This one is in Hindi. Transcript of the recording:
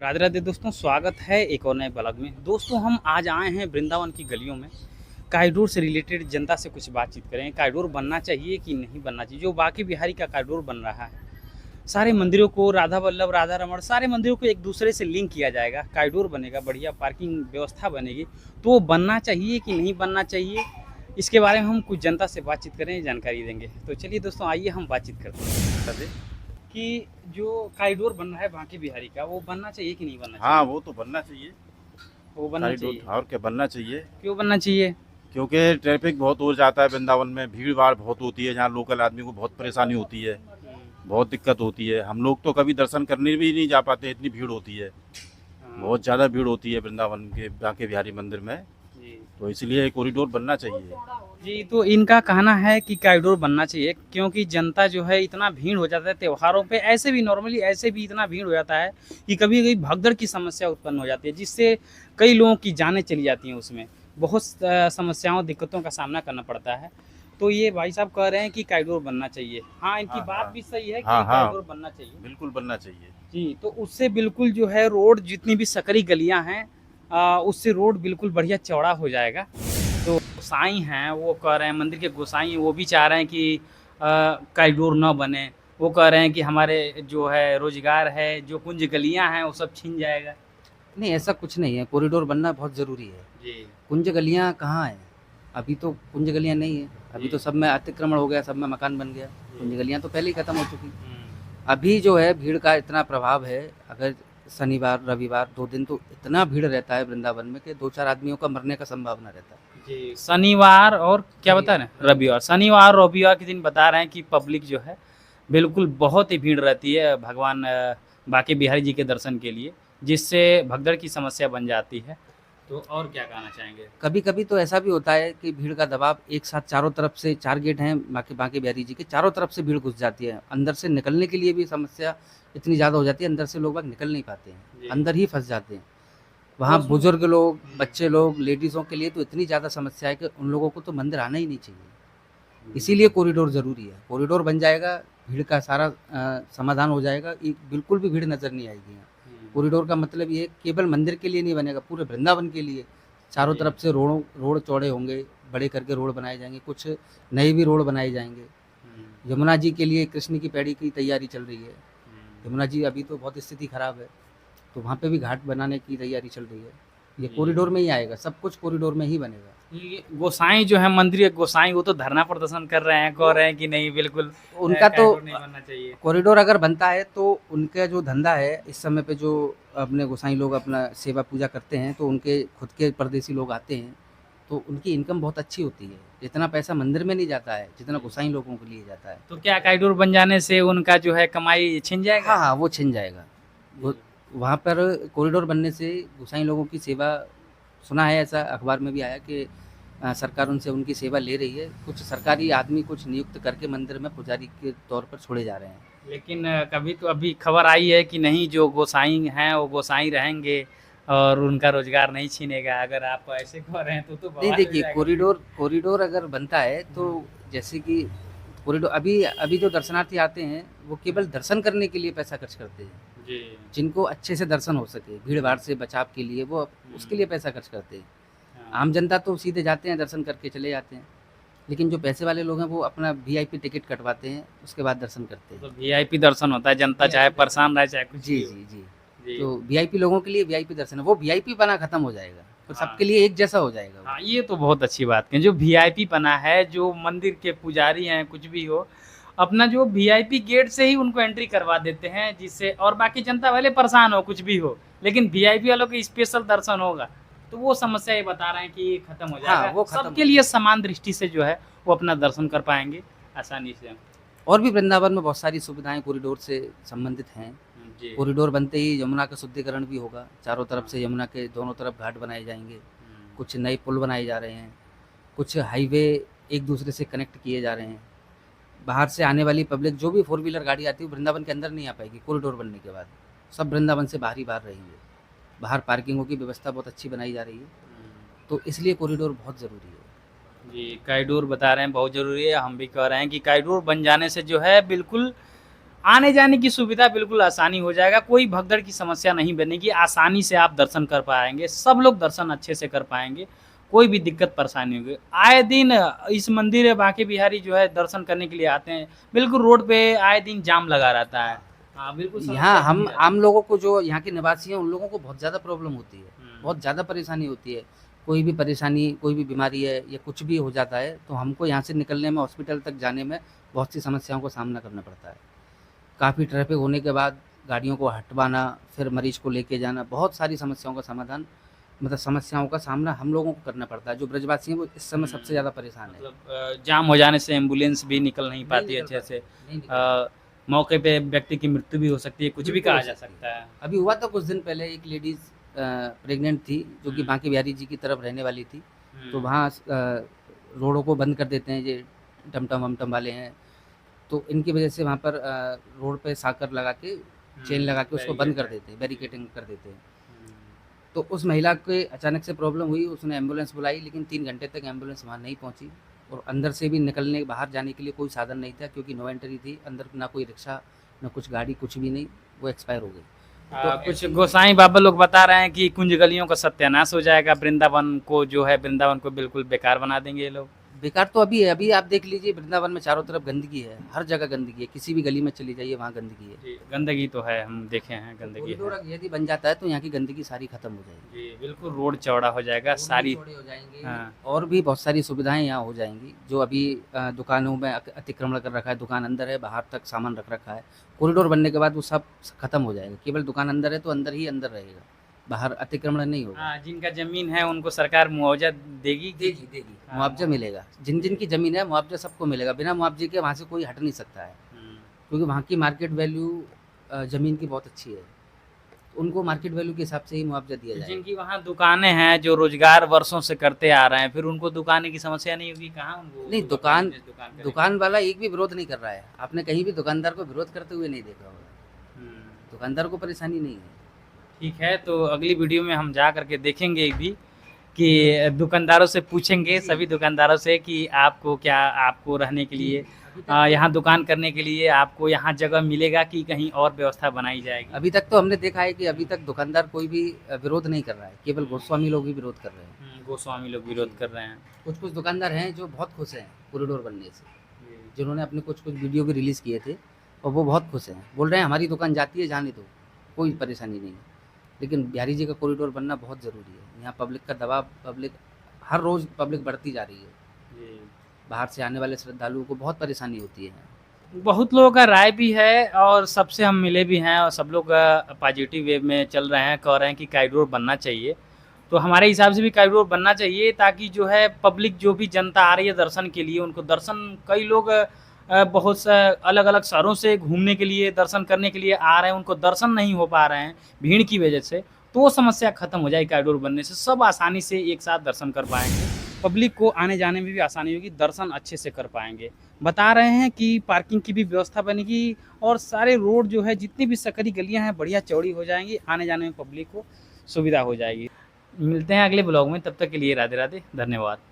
राधे राधे दोस्तों, स्वागत है एक और नए ब्लॉग में। दोस्तों हम आज आए हैं वृंदावन की गलियों में। कॉरिडोर से रिलेटेड जनता से कुछ बातचीत करें। कॉरिडोर बनना चाहिए कि नहीं बनना चाहिए। जो बांके बिहारी का कॉरिडोर बन रहा है, सारे मंदिरों को, राधा वल्लभ, राधा रमण, सारे मंदिरों को एक दूसरे से लिंक किया जाएगा। कॉरिडोर बनेगा, बढ़िया पार्किंग व्यवस्था बनेगी, तो वो बनना चाहिए कि नहीं बनना चाहिए, इसके बारे में हम कुछ जनता से बातचीत करें, जानकारी देंगे। तो चलिए दोस्तों, आइए हम बातचीत करते हैं कि जो कॉरिडोर बन रहा है बांके बिहारी का, वो बनना चाहिए कि नहीं बनना चाहिए। हाँ, वो तो बनना चाहिए। वो बनना कॉरिडोर चाहिए। और क्या बनना चाहिए, क्यों बनना चाहिए। क्योंकि ट्रैफिक बहुत हो जाता है वृंदावन में, भीड़ भाड़ बहुत होती है, जहाँ लोकल आदमी को बहुत परेशानी होती है, बहुत दिक्कत होती है। हम लोग तो कभी दर्शन करने भी नहीं जा पाते, इतनी भीड़ होती है। बहुत ज़्यादा भीड़ होती है वृंदावन के बांके बिहारी मंदिर में, जी तो इसलिए कॉरिडोर बनना चाहिए। जी, तो इनका कहना है कि कॉरिडोर बनना चाहिए, क्योंकि जनता जो है इतना भीड़ हो जाता है त्योहारों पे, ऐसे भी नॉर्मली ऐसे भी इतना भीड़ हो जाता है कि कभी कभी भगदड़ की समस्या उत्पन्न हो जाती है, जिससे कई लोगों की जानें चली जाती हैं। उसमें बहुत समस्याओं दिक्कतों का सामना करना पड़ता है। तो ये भाई साहब कह रहे हैं कि कॉरिडोर बनना चाहिए। हाँ, इनकी हाँ बात हाँ भी सही है कि हाँ हाँ, कॉरिडोर बनना चाहिए। बिल्कुल बनना चाहिए। जी, तो उससे बिल्कुल जो है रोड, जितनी भी सकरी गलियां हैं, उससे रोड बिल्कुल बढ़िया चौड़ा हो जाएगा। तो गोसाई हैं, वो कह रहे हैं, मंदिर के गोसाई वो भी चाह रहे हैं कि कॉरिडोर न बने। वो कह रहे हैं कि हमारे जो है रोजगार है, जो कुंज गलियां हैं, वो सब छिन जाएगा। नहीं, ऐसा कुछ नहीं है। कॉरिडोर बनना बहुत ज़रूरी है। जी कुंज गलियाँ कहाँ हैं? अभी तो कुंज गलियाँ नहीं है। अभी जी। तो सब में अतिक्रमण हो गया, सब में मकान बन गया। जी। कुंज गलियाँ तो पहले ही ख़त्म हो चुकी। हम्म, अभी जो है भीड़ का इतना प्रभाव है, अगर शनिवार रविवार 2 दिन तो इतना भीड़ रहता है वृंदावन में कि 2-4 आदमियों का मरने का संभावना रहता है। जी, शनिवार और क्या बता रहे हैं, रविवार, शनिवार रविवार के दिन बता रहे हैं कि पब्लिक जो है बिल्कुल बहुत ही भीड़ रहती है भगवान बांके बिहारी जी के दर्शन के लिए, जिससे भगदड़ की समस्या बन जाती है। तो और क्या कहना चाहेंगे। कभी-कभी तो ऐसा भी होता है कि भीड़ का दबाव एक साथ चारों तरफ से 4 गेट हैं बांके बांके बिहारी जी के, चारों तरफ से भीड़ घुस जाती है। अंदर से निकलने के लिए भी समस्या इतनी ज़्यादा हो जाती है, अंदर से लोग बाग निकल नहीं पाते हैं, जी। अंदर ही फँस जाते हैं। वहाँ उसमें- बुजुर्ग लोग, बच्चे लोग, लेडीज़ों के लिए तो इतनी ज़्यादा समस्या है कि उन लोगों को तो मंदिर आना ही नहीं चाहिए। इसीलिए कॉरिडोर ज़रूरी है। कॉरिडोर बन जाएगा, भीड़ का सारा समाधान हो जाएगा, एक बिल्कुल भी भीड़ नज़र नहीं आएगी यहाँ। कॉरिडोर का मतलब ये केवल मंदिर के लिए नहीं बनेगा, पूरे वृंदावन के लिए। चारों जी। तरफ से रोड चौड़े होंगे, बड़े करके रोड बनाए जाएंगे, कुछ नए भी रोड बनाए जाएंगे। यमुना जी के लिए कृष्ण की पैड़ी की तैयारी चल रही है। यमुना जी अभी तो बहुत स्थिति खराब है, तो वहाँ पे भी घाट बनाने की तैयारी चल रही है। ये जी। कॉरिडोर में ही आएगा, सब कुछ कॉरिडोर में ही बनेगा। ये गोसाई जो है, मंदिर के गोसाई, वो तो धरना प्रदर्शन कर रहे हैं, कह रहे हैं कि नहीं, बिल्कुल उनका तो कॉरिडोर नहीं बनना चाहिए। कॉरिडोर अगर बनता है तो उनका जो धंधा है इस समय पे, जो अपने गोसाई लोग अपना सेवा पूजा करते हैं, तो उनके खुद के परदेसी लोग आते हैं, तो उनकी इनकम बहुत अच्छी होती है। इतना पैसा मंदिर में नहीं जाता है जितना गोसाई लोगों के लिए जाता है। तो क्या कॉरिडोर बन जाने से उनका जो है कमाई छिन जाएगा। हाँ हाँ, वो छिन जाएगा। वो वहाँ पर कॉरिडोर बनने से गोसाई लोगों की सेवा, सुना है ऐसा अखबार में भी आया कि सरकार उनसे उनकी सेवा ले रही है। कुछ सरकारी आदमी कुछ नियुक्त करके मंदिर में पुजारी के तौर पर छोड़े जा रहे हैं। लेकिन कभी तो अभी खबर आई है कि नहीं, जो गोसाई हैं वो गोसाई रहेंगे और उनका रोजगार नहीं छीनेगा। अगर आप ऐसे कह रहे हैं तो नहीं, बवाल हो देखिए, जाएगा। कॉरिडोर अगर बनता है तो जैसे कि कॉरिडोर अभी अभी जो दर्शनार्थी आते हैं वो केवल दर्शन करने के लिए पैसा खर्च करते हैं। जी। जिनको अच्छे से दर्शन हो सके, भीड़ भाड़ से बचाव के लिए, वो उसके लिए पैसा खर्च करते हैं। हाँ। आम जनता तो सीधे जाते हैं, दर्शन करके चले जाते हैं। लेकिन जो पैसे वाले लोग हैं वो अपना वीआईपी टिकट कटवाते हैं, उसके बाद दर्शन करते हैं। तो वीआईपी दर्शन होता है, जनता चाहे परेशान रहे चाहे कुछ जी भी हो। जी जी। जी। तो वीआईपी लोगों के लिए वीआईपी दर्शन है, वो वीआईपी बना खत्म हो जाएगा, तो हाँ। सबके लिए एक जैसा हो जाएगा वो। हाँ, ये तो बहुत अच्छी बात है। जो वीआईपी बना है, जो मंदिर के पुजारी हैं, कुछ भी हो, अपना जो वीआईपी गेट से ही उनको एंट्री करवा देते हैं, जिससे और बाकी जनता वाले परेशान हो, कुछ भी हो, लेकिन वीआईपी वालों के स्पेशल दर्शन होगा। तो वो समस्या ये बता रहे हैं कि खत्म हो जाएगा। हाँ, वो खत्म सबके हो लिए समान दृष्टि से जो है वो अपना दर्शन कर पाएंगे आसानी से। और भी वृंदावन में बहुत सारी सुविधाएं कॉरिडोर से संबंधित हैं। जी। कॉरिडोर बनते ही यमुना का शुद्धिकरण भी होगा, चारों तरफ से यमुना के दोनों तरफ घाट बनाए जाएंगे, कुछ नए पुल बनाए जा रहे हैं, कुछ हाईवे एक दूसरे से कनेक्ट किए जा रहे हैं। बाहर से आने वाली पब्लिक, जो भी 4 व्हीलर गाड़ी आती है, वो वृंदावन के अंदर नहीं आ पाएगी कॉरिडोर बनने के बाद। सब वृंदावन से बाहर ही बाहर रहेंगे। बाहर पार्किंगों की व्यवस्था बहुत अच्छी बनाई जा रही है, तो इसलिए कॉरिडोर बहुत ज़रूरी है। जी, कॉरिडोर बता रहे हैं बहुत ज़रूरी है। हम भी कह रहे हैं कि कॉरिडोर बन जाने से जो है बिल्कुल आने जाने की सुविधा बिल्कुल आसानी हो जाएगा, कोई भगदड़ की समस्या नहीं बनेगी, आसानी से आप दर्शन कर पाएँगे, सब लोग दर्शन अच्छे से कर पाएँगे, कोई भी दिक्कत परेशानी होगी। आए दिन इस मंदिर बांके बिहारी जो है दर्शन करने के लिए आते हैं, बिल्कुल रोड पे आए दिन जाम लगा रहता है। हाँ, बिल्कुल यहाँ समस्या हम बनी रहती आम लोगों को, जो यहाँ के निवासी हैं, उन लोगों को बहुत ज़्यादा प्रॉब्लम होती है, है। बहुत ज़्यादा परेशानी होती है। कोई भी परेशानी, कोई भी बीमारी है या कुछ भी हो जाता है, तो हमको यहाँ से निकलने में, हॉस्पिटल तक जाने में बहुत सी समस्याओं का सामना करना पड़ता है। काफ़ी ट्रैफिक होने के बाद गाड़ियों को हटवाना, फिर मरीज़ को लेके जाना, बहुत सारी समस्याओं का समाधान, मतलब समस्याओं का सामना हम लोगों को करना पड़ता है। जो ब्रजवासी हैं, वो इस समय सबसे ज़्यादा परेशान है। मतलब जाम हो जाने से एम्बुलेंस भी निकल नहीं पाती है निकल अच्छे से। नहीं निकल मौके पे व्यक्ति की मृत्यु भी हो सकती है, कुछ भी बिल्कुल कहा हो जा सकती है। सकता है। अभी हुआ था कुछ दिन पहले, एक लेडीज़ प्रेग्नेंट थी, जो कि बांके बिहारी जी की तरफ रहने वाली थी। तो वहाँ रोडों को बंद कर देते हैं ये टमटम वमटम वाले हैं, तो इनकी वजह से वहाँ पर रोड पे साकर लगा के, चेन लगा के उसको बंद कर देते हैं, बैरिकेडिंग कर देते हैं। तो उस महिला के अचानक से प्रॉब्लम हुई, उसने एम्बुलेंस बुलाई, लेकिन 3 घंटे तक एम्बुलेंस वहाँ नहीं पहुँची, और अंदर से भी निकलने, बाहर जाने के लिए कोई साधन नहीं था, क्योंकि नो एंट्री थी अंदर, ना कोई रिक्शा, ना कुछ गाड़ी, कुछ भी नहीं, वो एक्सपायर हो गई। तो कुछ गोसाई बाबा लोग बता रहे हैं कि कुंज गलियों का सत्यानाश हो जाएगा, वृंदावन को जो है, वृंदावन को बिल्कुल बेकार बना देंगे ये लोग। बेकार तो अभी है, अभी आप देख लीजिए वृंदावन में चारों तरफ गंदगी है, हर जगह गंदगी है, किसी भी गली में चली जाइए वहाँ गंदगी है। जी, गंदगी तो है, हम देखे हैं गंदगी कॉरिडोर है। यदि बन जाता है तो यहाँ की गंदगी सारी खत्म हो जाएगी, जी, बिल्कुल रोड चौड़ा हो जाएगा, रोड भी सारी चौड़े हो जाएंगे, हाँ। और भी बहुत सारी सुविधाएं यहाँ हो जाएंगी। जो अभी दुकानों में अतिक्रमण कर रखा है, दुकान अंदर है, बाहर तक सामान रख रखा है, कॉरिडोर बनने के बाद वो सब खत्म हो जाएगा। केवल दुकान अंदर है तो अंदर ही अंदर रहेगा, बाहर अतिक्रमण नहीं होगा। हाँ, जिनका जमीन है उनको सरकार मुआवजा देगी देगी हाँ, मुआवजा मिलेगा, जिन जिन की ज़मीन है मुआवजा सबको मिलेगा, बिना मुआवजे के वहाँ से कोई हट नहीं सकता है, क्योंकि वहाँ की मार्केट वैल्यू ज़मीन की बहुत अच्छी है, तो उनको मार्केट वैल्यू के हिसाब से ही मुआवजा दिया जाएगा। जिनकी वहाँ दुकानें हैं, जो रोजगार वर्षों से करते आ रहे हैं, फिर उनको दुकान की समस्या नहीं होगी, कहाँ उनको नहीं, अपना दुकान बिजनेस करेंगे? दुकान वाला एक भी विरोध नहीं कर रहा है, आपने कहीं भी दुकानदार को विरोध करते हुए नहीं देखा होगा, हम्म। दुकानदार को परेशानी नहीं है। ठीक है, तो अगली वीडियो में हम जा करके देखेंगे भी कि दुकानदारों से पूछेंगे, सभी दुकानदारों से कि आपको क्या, आपको रहने के लिए, यहाँ दुकान करने के लिए आपको यहाँ जगह मिलेगा कि कहीं और व्यवस्था बनाई जाएगी। अभी तक तो हमने देखा है कि अभी तक दुकानदार कोई भी विरोध नहीं कर रहा है, केवल गोस्वामी लोग ही विरोध कर रहे हैं। गोस्वामी लोग विरोध कर रहे हैं। कुछ कुछ दुकानदार हैं जो बहुत खुश हैं कॉरिडोर बनने से, जिन्होंने अपने कुछ कुछ वीडियो भी रिलीज़ किए थे, और वो बहुत खुश हैं, बोल रहे हैं हमारी दुकान जाती है, जाने दो, कोई परेशानी नहीं है। लेकिन बिहारी जी का कॉरिडोर बनना बहुत ज़रूरी है। यहाँ पब्लिक का दबाव, पब्लिक हर रोज़ पब्लिक बढ़ती जा रही है, बाहर से आने वाले श्रद्धालुओं को बहुत परेशानी होती है। बहुत लोगों का राय भी है और सबसे हम मिले भी हैं, और सब लोग पॉजिटिव वे में चल रहे हैं, कह रहे हैं कि कॉरिडोर बनना चाहिए। तो हमारे हिसाब से भी कॉरिडोर बनना चाहिए, ताकि जो है पब्लिक, जो भी जनता आ रही है दर्शन के लिए, उनको दर्शन, कई लोग बहुत सा अलग अलग शहरों से घूमने के लिए, दर्शन करने के लिए आ रहे हैं, उनको दर्शन नहीं हो पा रहे हैं भीड़ की वजह से, तो वो समस्या खत्म हो जाएगी कॉरिडोर बनने से, सब आसानी से एक साथ दर्शन कर पाएंगे, पब्लिक को आने जाने में भी आसानी होगी, दर्शन अच्छे से कर पाएंगे। बता रहे हैं कि पार्किंग की भी व्यवस्था बनेगी, और सारे रोड जो है, जितनी भी सकरी गलियां हैं, बढ़िया चौड़ी हो जाएंगी, आने जाने में पब्लिक को सुविधा हो जाएगी। मिलते हैं अगले ब्लॉग में, तब तक के लिए राधे राधे, धन्यवाद।